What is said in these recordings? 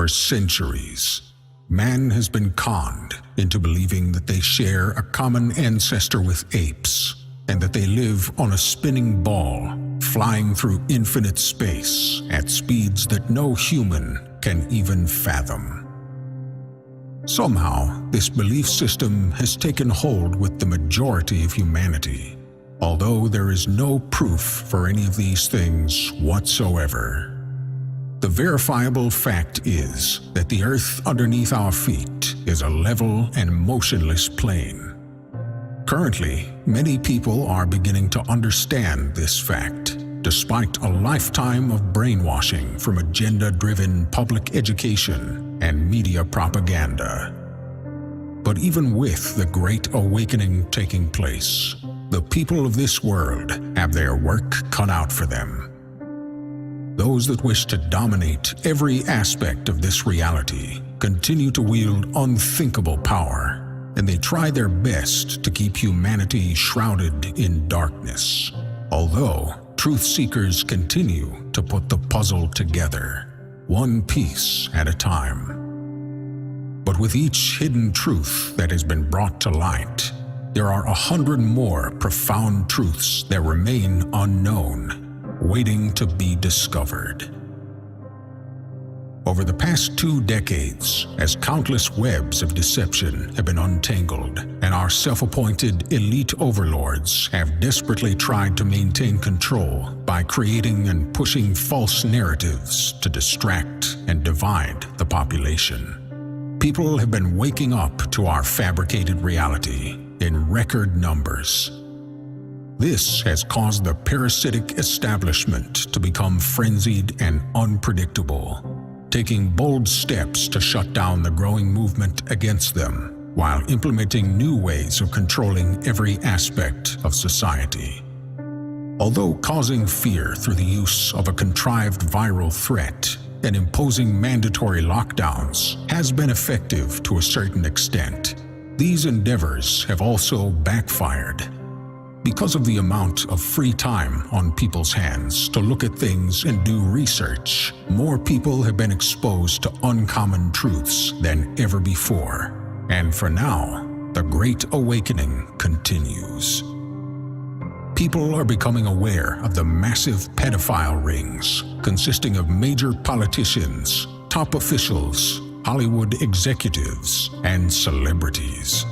For centuries, man has been conned into believing that they share a common ancestor with apes, and that they live on a spinning ball, flying through infinite space at speeds that no human can even fathom. Somehow, this belief system has taken hold with the majority of humanity, although there is no proof for any of these things whatsoever. The verifiable fact is that the earth underneath our feet is a level and motionless plane. Currently, many people are beginning to understand this fact, despite a lifetime of brainwashing from agenda-driven public education and media propaganda. But even with the Great Awakening taking place, the people of this world have their work cut out for them. Those that wish to dominate every aspect of this reality continue to wield unthinkable power, and they try their best to keep humanity shrouded in darkness, although truth seekers continue to put the puzzle together, one piece at a time. But with each hidden truth that has been brought to light, there are 100 more profound truths that remain unknown, waiting to be discovered. Over the past 2 decades, as countless webs of deception have been untangled, and our self-appointed elite overlords have desperately tried to maintain control by creating and pushing false narratives to distract and divide the population, people have been waking up to our fabricated reality in record numbers. This has caused the parasitic establishment to become frenzied and unpredictable, taking bold steps to shut down the growing movement against them, while implementing new ways of controlling every aspect of society. Although causing fear through the use of a contrived viral threat and imposing mandatory lockdowns has been effective to a certain extent, these endeavors have also backfired. Because of the amount of free time on people's hands to look at things and do research, more people have been exposed to uncommon truths than ever before. And for now, the Great Awakening continues. People are becoming aware of the massive pedophile rings consisting of major politicians, top officials, Hollywood executives, and celebrities.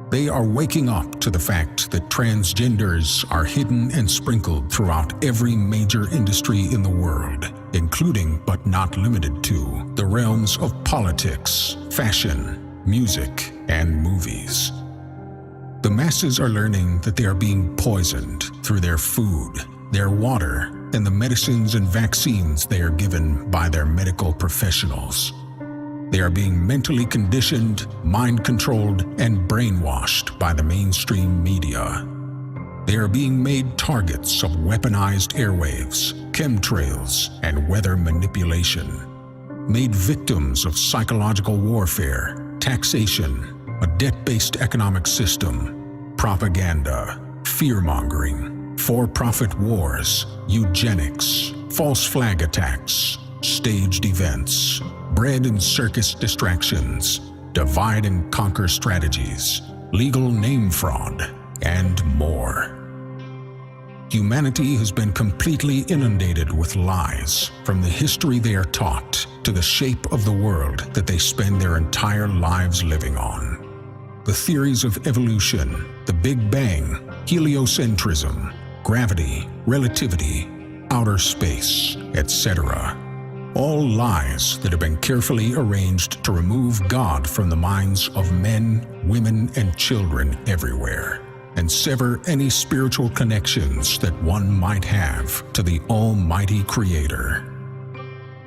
They are waking up to the fact that transgenders are hidden and sprinkled throughout every major industry in the world, including but not limited to the realms of politics, fashion, music, and movies. The masses are learning that they are being poisoned through their food, their water, and the medicines and vaccines they are given by their medical professionals. They are being mentally conditioned, mind-controlled, and brainwashed by the mainstream media. They are being made targets of weaponized airwaves, chemtrails, and weather manipulation. Made victims of psychological warfare, taxation, a debt-based economic system, propaganda, fear-mongering, for-profit wars, eugenics, false flag attacks, staged events, bread and circus distractions, divide and conquer strategies, legal name fraud, and more. Humanity has been completely inundated with lies, from the history they are taught to the shape of the world that they spend their entire lives living on. The theories of evolution, the Big Bang, heliocentrism, gravity, relativity, outer space, etc. All lies that have been carefully arranged to remove God from the minds of men, women, and children everywhere, and sever any spiritual connections that one might have to the Almighty Creator.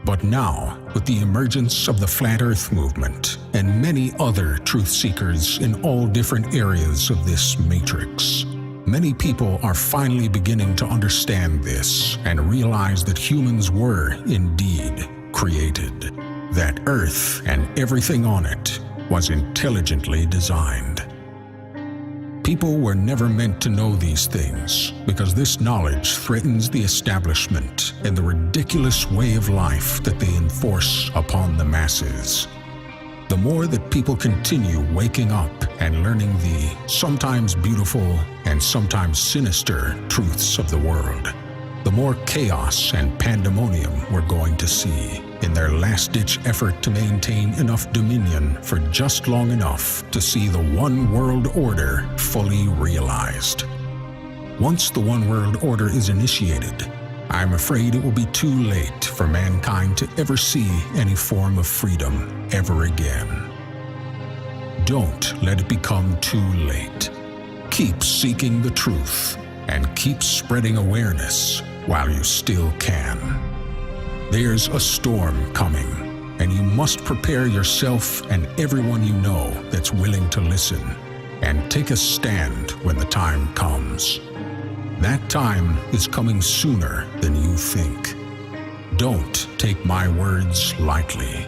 But now, with the emergence of the Flat Earth movement and many other truth seekers in all different areas of this matrix, many people are finally beginning to understand this and realize that humans were indeed created, that Earth and everything on it was intelligently designed. People were never meant to know these things because this knowledge threatens the establishment and the ridiculous way of life that they enforce upon the masses. The more that people continue waking up and learning the sometimes beautiful and sometimes sinister truths of the world, the more chaos and pandemonium we're going to see in their last-ditch effort to maintain enough dominion for just long enough to see the one world order fully realized. Once the one world order is initiated, I'm afraid it will be too late for mankind to ever see any form of freedom ever again. Don't let it become too late. Keep seeking the truth and keep spreading awareness while you still can. There's a storm coming, and you must prepare yourself and everyone you know that's willing to listen, and take a stand when the time comes. That time is coming sooner than you think. Don't take my words lightly.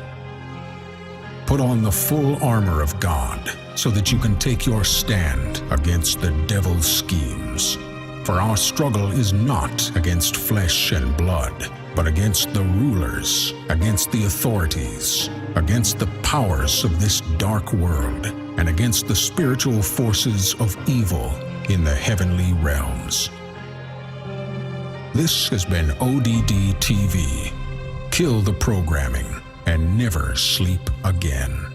Put on the full armor of God so that you can take your stand against the devil's schemes. For our struggle is not against flesh and blood, but against the rulers, against the authorities, against the powers of this dark world, and against the spiritual forces of evil in the heavenly realms. This has been ODD TV. Kill the programming and never sleep again.